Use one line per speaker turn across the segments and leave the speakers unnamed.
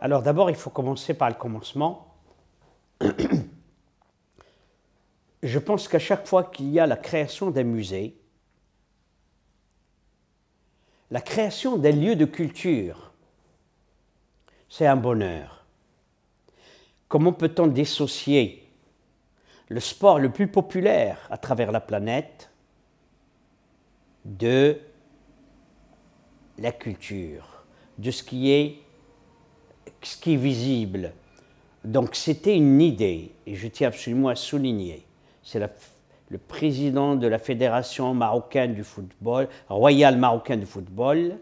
Alors d'abord, il faut commencer par le commencement. Je pense qu'à chaque fois qu'il y a la création d'un musée, la création d'un lieu de culture, c'est un bonheur. Comment peut-on dissocier le sport le plus populaire à travers la planète de la culture, de ce qui est visible? Donc c'était une idée, et je tiens absolument à souligner, c'est le président de la Fédération marocaine du football, royale marocaine du football,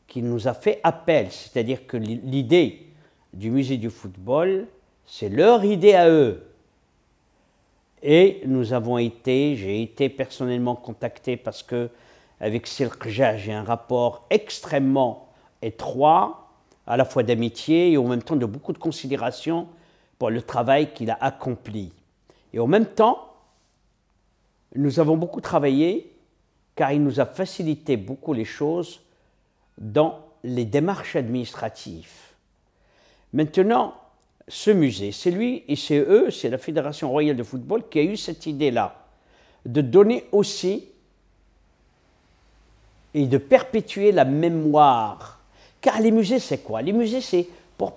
qui nous a fait appel, c'est-à-dire que l'idée du musée du football, c'est leur idée à eux. Et j'ai été personnellement contacté parce que avec Silkja, j'ai un rapport extrêmement étroit, à la fois d'amitié et en même temps de beaucoup de considération pour le travail qu'il a accompli. Et en même temps, nous avons beaucoup travaillé car il nous a facilité beaucoup les choses dans les démarches administratives. Maintenant, ce musée, c'est lui et c'est eux, c'est la Fédération royale de football qui a eu cette idée-là, de donner aussi et de perpétuer la mémoire. Car les musées, c'est quoi? Les musées, c'est pour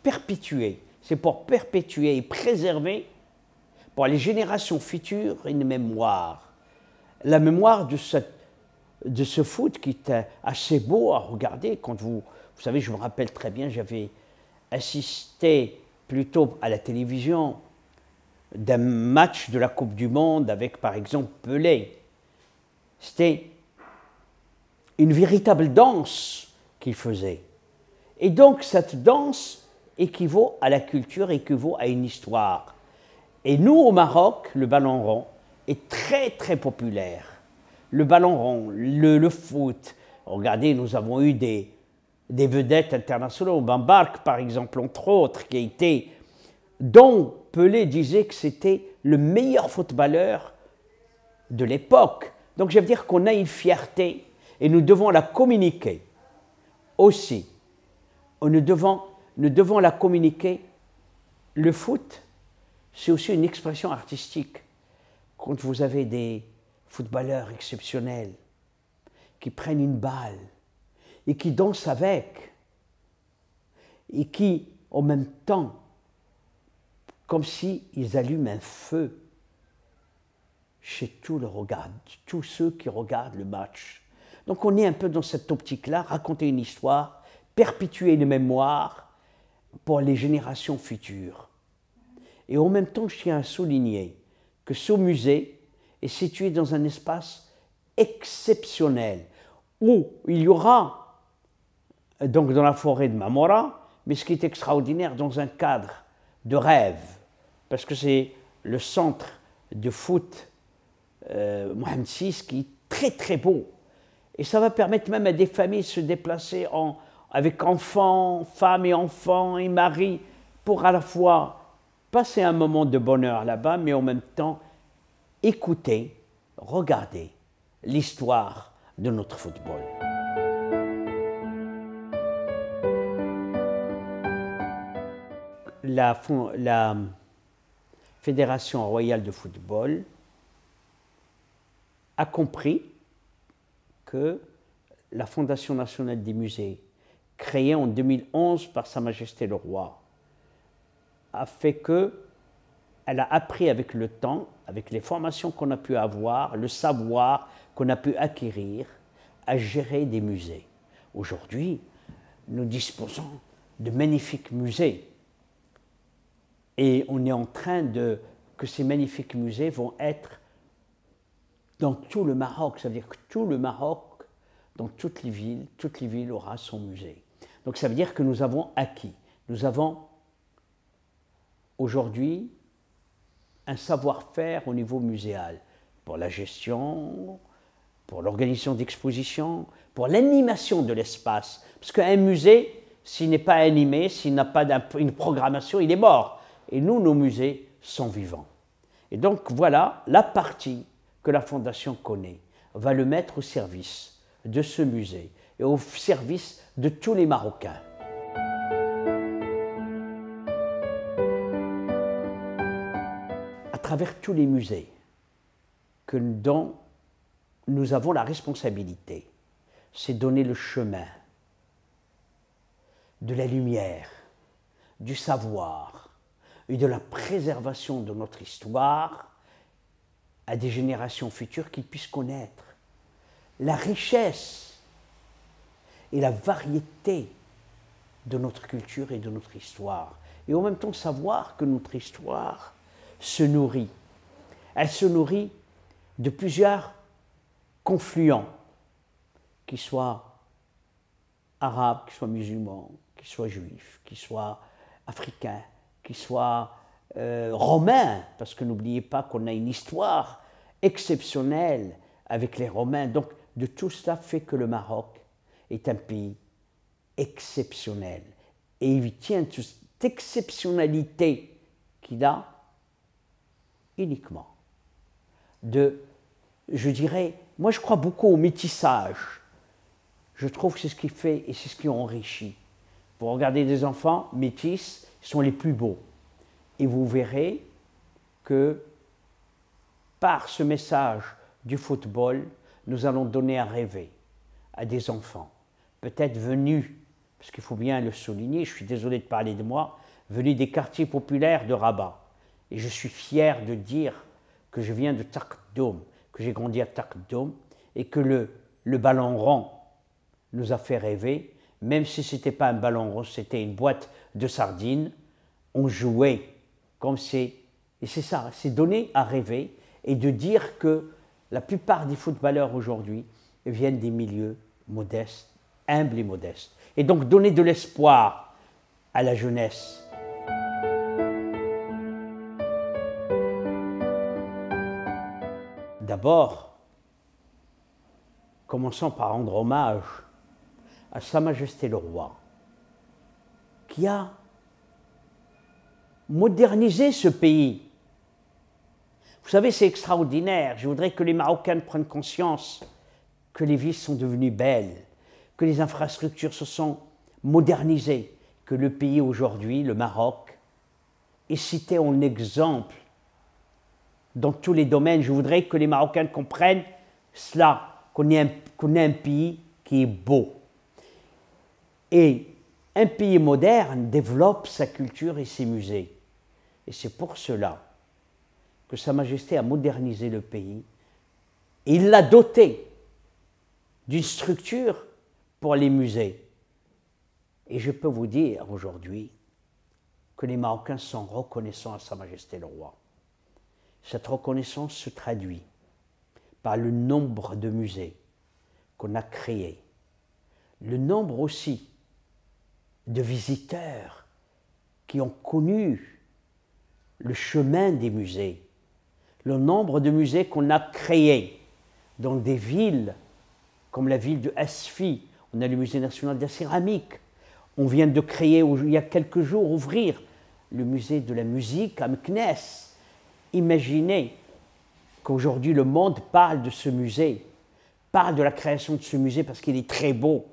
perpétuer, et préserver pour les générations futures une mémoire. La mémoire de ce foot qui est assez beau à regarder. Quand vous savez, je me rappelle très bien, j'avais assisté plutôt à la télévision d'un match de la Coupe du Monde avec, par exemple, Pelé. C'était une véritable danse qu'il faisait. Et donc, cette danse équivaut à la culture, équivaut à une histoire. Et nous, au Maroc, le ballon rond est très, très populaire. Le ballon rond, le foot. Regardez, nous avons eu des vedettes internationales. Bambark, par exemple, entre autres, dont Pelé disait que c'était le meilleur footballeur de l'époque. Donc, je veux dire qu'on a une fierté et nous devons la communiquer aussi. Nous devons la communiquer. Le foot, c'est aussi une expression artistique. Quand vous avez des footballeurs exceptionnels qui prennent une balle et qui dansent avec, et qui, en même temps, comme s'ils allument un feu chez tous ceux qui regardent le match. Donc on est un peu dans cette optique-là, raconter une histoire, perpétuer une mémoire pour les générations futures. Et en même temps, je tiens à souligner que ce musée est situé dans un espace exceptionnel où il y aura, donc dans la forêt de Mamora, mais ce qui est extraordinaire, dans un cadre de rêve, parce que c'est le centre de foot Mohamed VI qui est très très beau. Et ça va permettre même à des familles de se déplacer avec enfants, femmes et enfants et maris, pour à la fois passer un moment de bonheur là-bas, mais en même temps écouter, regarder l'histoire de notre football. La Fédération royale de football a compris que la Fondation nationale des musées, créée en 2011 par Sa Majesté le Roi, a fait qu'elle a appris avec le temps, avec les formations qu'on a pu avoir, le savoir qu'on a pu acquérir, à gérer des musées. Aujourd'hui, nous disposons de magnifiques musées. Et on est en train que ces magnifiques musées vont être dans tout le Maroc. Ça veut dire que tout le Maroc, dans toutes les villes aura son musée. Donc ça veut dire que nous avons acquis. Nous avons aujourd'hui un savoir-faire au niveau muséal, pour la gestion, pour l'organisation d'expositions, pour l'animation de l'espace. Parce qu'un musée, s'il n'est pas animé, s'il n'a pas une programmation, il est mort. Et nous, nos musées sont vivants. Et donc voilà, la partie que la Fondation connaît va le mettre au service de ce musée et au service de tous les Marocains. travers tous les musées dont nous avons la responsabilité, c'est donner le chemin de la lumière, du savoir et de la préservation de notre histoire à des générations futures qui puissent connaître la richesse et la variété de notre culture et de notre histoire. Et en même temps savoir que notre histoire se nourrit. Elle se nourrit de plusieurs confluents, qu'ils soient arabes, qu'ils soient musulmans, qu'ils soient juifs, qu'ils soient africains, qu'ils soient romains, parce que n'oubliez pas qu'on a une histoire exceptionnelle avec les Romains. Donc de tout cela fait que le Maroc est un pays exceptionnel. Et il tient toute cette exceptionnalité qu'il a uniquement je dirais, moi je crois beaucoup au métissage. Je trouve que c'est ce qui fait et c'est ce qui enrichit. Vous regardez des enfants métis, ils sont les plus beaux. Et vous verrez que par ce message du football, nous allons donner à rêver à des enfants, peut-être venus, parce qu'il faut bien le souligner, je suis désolé de parler de moi, venus des quartiers populaires de Rabat. Et je suis fier de dire que je viens de Takdoum, que j'ai grandi à Takdoum, et que le ballon rond nous a fait rêver, même si ce n'était pas un ballon rond, c'était une boîte de sardines, on jouait comme c'est. Et c'est ça, c'est donner à rêver et de dire que la plupart des footballeurs aujourd'hui viennent des milieux modestes, humbles et modestes. Et donc donner de l'espoir à la jeunesse. D'abord, commençons par rendre hommage à Sa Majesté le Roi, qui a modernisé ce pays. Vous savez, c'est extraordinaire. Je voudrais que les Marocains prennent conscience que les villes sont devenues belles, que les infrastructures se sont modernisées, que le pays aujourd'hui, le Maroc, est cité en exemple dans tous les domaines. Je voudrais que les Marocains comprennent cela, qu'on est un pays qui est beau. Et un pays moderne développe sa culture et ses musées. Et c'est pour cela que Sa Majesté a modernisé le pays et il l'a doté d'une structure pour les musées. Et je peux vous dire aujourd'hui que les Marocains sont reconnaissants à Sa Majesté le Roi. Cette reconnaissance se traduit par le nombre de musées qu'on a créés, le nombre aussi de visiteurs qui ont connu le chemin des musées, le nombre de musées qu'on a créés dans des villes comme la ville de Asfi. On a le musée national de la céramique. On vient de créer, il y a quelques jours, ouvrir le musée de la musique à Meknès. Imaginez qu'aujourd'hui le monde parle de ce musée, parle de la création de ce musée parce qu'il est très beau.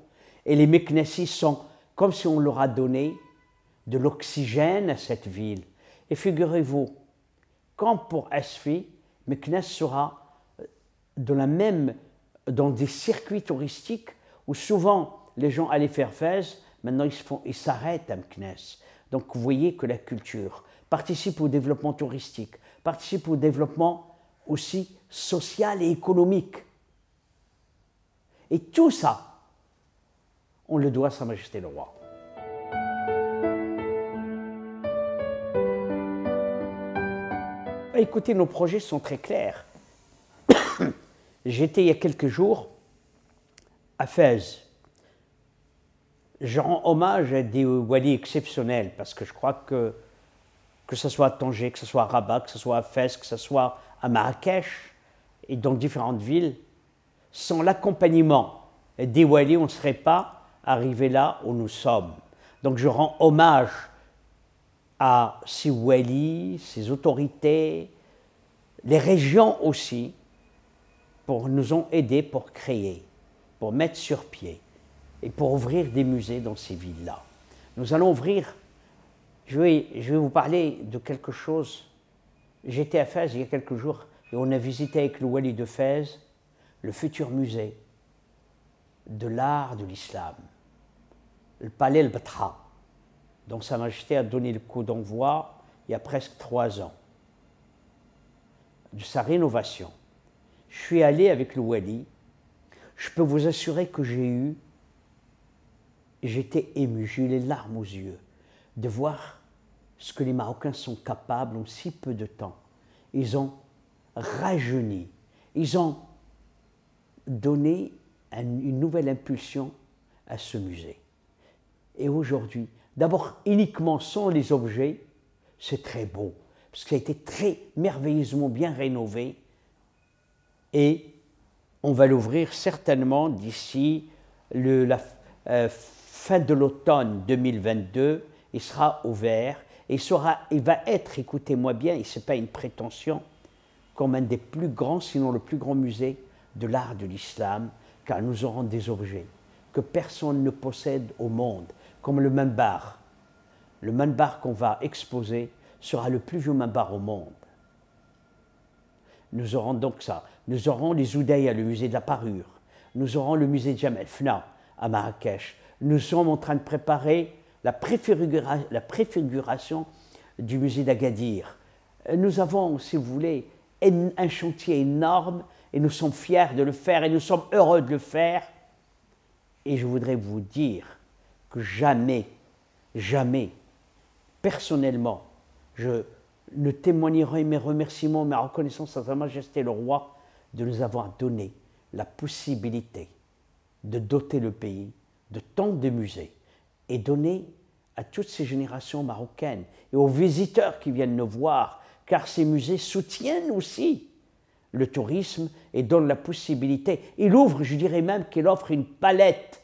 Et les Meknessis sont comme si on leur a donné de l'oxygène à cette ville. Et figurez-vous, quand pour Asfi, Meknès sera dans des circuits touristiques où souvent les gens allaient faire Fès, maintenant ils s'arrêtent à Meknès. Donc vous voyez que la culture participe au développement touristique, participe au développement aussi social et économique. Et tout ça, on le doit à Sa Majesté le Roi. Écoutez, nos projets sont très clairs. J'étais il y a quelques jours à Fès. Je rends hommage à des walis exceptionnels parce que je crois que ce soit à Tanger, que ce soit à Rabat, que ce soit à Fès, que ce soit à Marrakech et dans différentes villes, sans l'accompagnement des walis, on ne serait pas arrivé là où nous sommes. Donc je rends hommage à ces walis, ces autorités, les régions aussi, nous ont aidés pour créer, pour mettre sur pied et pour ouvrir des musées dans ces villes-là. Nous allons ouvrir, je vais vous parler de quelque chose J'étais à Fès il y a quelques jours et on a visité avec le Wali de Fès le futur musée de l'art de l'islam, le palais El-Batha, dont Sa Majesté a donné le coup d'envoi il y a presque 3 ans, de sa rénovation. Je suis allé avec le Wali. Je peux vous assurer que j'étais ému, j'ai eu les larmes aux yeux de voir ce que les Marocains sont capables en si peu de temps. Ils ont rajeuni, ils ont donné une nouvelle impulsion à ce musée. Et aujourd'hui, d'abord uniquement sans les objets, c'est très beau, parce que ça a été très merveilleusement bien rénové et on va l'ouvrir certainement d'ici la fin de l'automne 2022. Il sera ouvert et il va être, écoutez-moi bien, et ce n'est pas une prétention, comme un des plus grands, sinon le plus grand musée de l'art de l'islam, car nous aurons des objets que personne ne possède au monde, comme le minbar. Le minbar qu'on va exposer sera le plus vieux minbar au monde. Nous aurons donc ça. Nous aurons les Oudaya, le musée de la parure. Nous aurons le musée de Jemaa el-Fna à Marrakech. Nous sommes en train de préparer la préfiguration du musée d'Agadir. Nous avons, si vous voulez, un chantier énorme et nous sommes fiers de le faire et nous sommes heureux de le faire. Et je voudrais vous dire que jamais, personnellement, je ne témoignerai mes remerciements, ma reconnaissance à Sa Majesté le Roi de nous avoir donné la possibilité de doter le pays de tant de musées et donner à toutes ces générations marocaines et aux visiteurs qui viennent nous voir, car ces musées soutiennent aussi le tourisme et donnent la possibilité. Il ouvre, je dirais même qu'il offre une palette.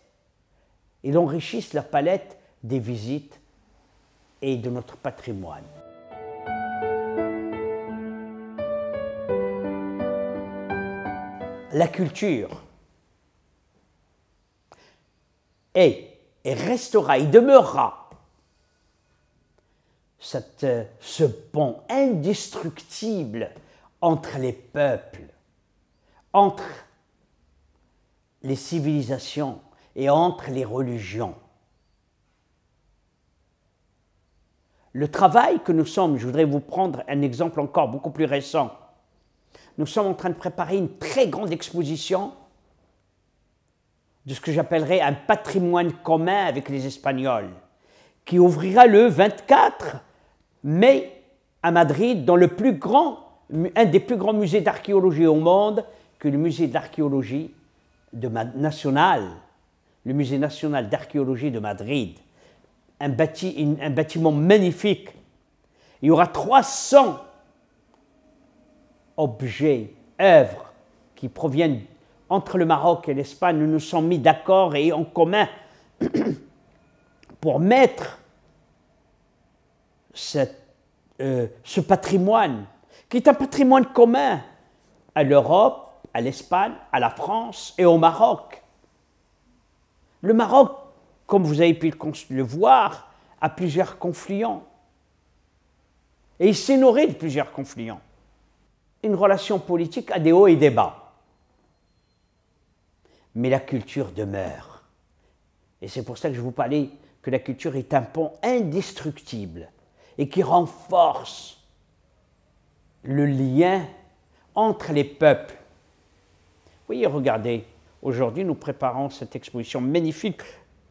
Ils enrichissent la palette des visites et de notre patrimoine. La culture est et restera, il demeurera ce pont indestructible entre les peuples, entre les civilisations et entre les religions. Le travail que nous sommes, je voudrais vous prendre un exemple encore beaucoup plus récent. Nous sommes en train de préparer une très grande exposition de ce que j'appellerais un patrimoine commun avec les Espagnols, qui ouvrira le 24 mai à Madrid, dans un des plus grands musées d'archéologie au monde, que le musée d'archéologie national, le musée national d'archéologie de Madrid. Un bâtiment magnifique. Il y aura 300 objets, œuvres qui proviennent entre le Maroc et l'Espagne. Nous nous sommes mis d'accord et en commun pour mettre ce patrimoine, qui est un patrimoine commun à l'Europe, à l'Espagne, à la France et au Maroc. Le Maroc, comme vous avez pu le voir, a plusieurs confluents. Et il s'est nourri de plusieurs confluents. Une relation politique a des hauts et des bas. Mais la culture demeure. Et c'est pour ça que je vous parlais que la culture est un pont indestructible et qui renforce le lien entre les peuples. Vous voyez, regardez, aujourd'hui nous préparons cette exposition magnifique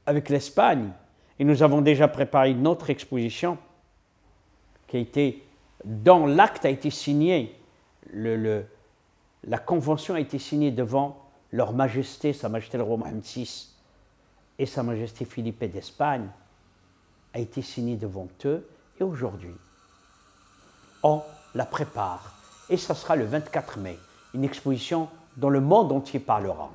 avec l'Espagne et nous avons déjà préparé une autre exposition qui a été, dont l'acte a été signé, la convention a été signée devant leur Majesté, Sa Majesté le Roi Mohammed VI et Sa Majesté Philippe d'Espagne, a été signée devant eux et aujourd'hui on la prépare et ça sera le 24 mai, une exposition dont le monde entier parlera.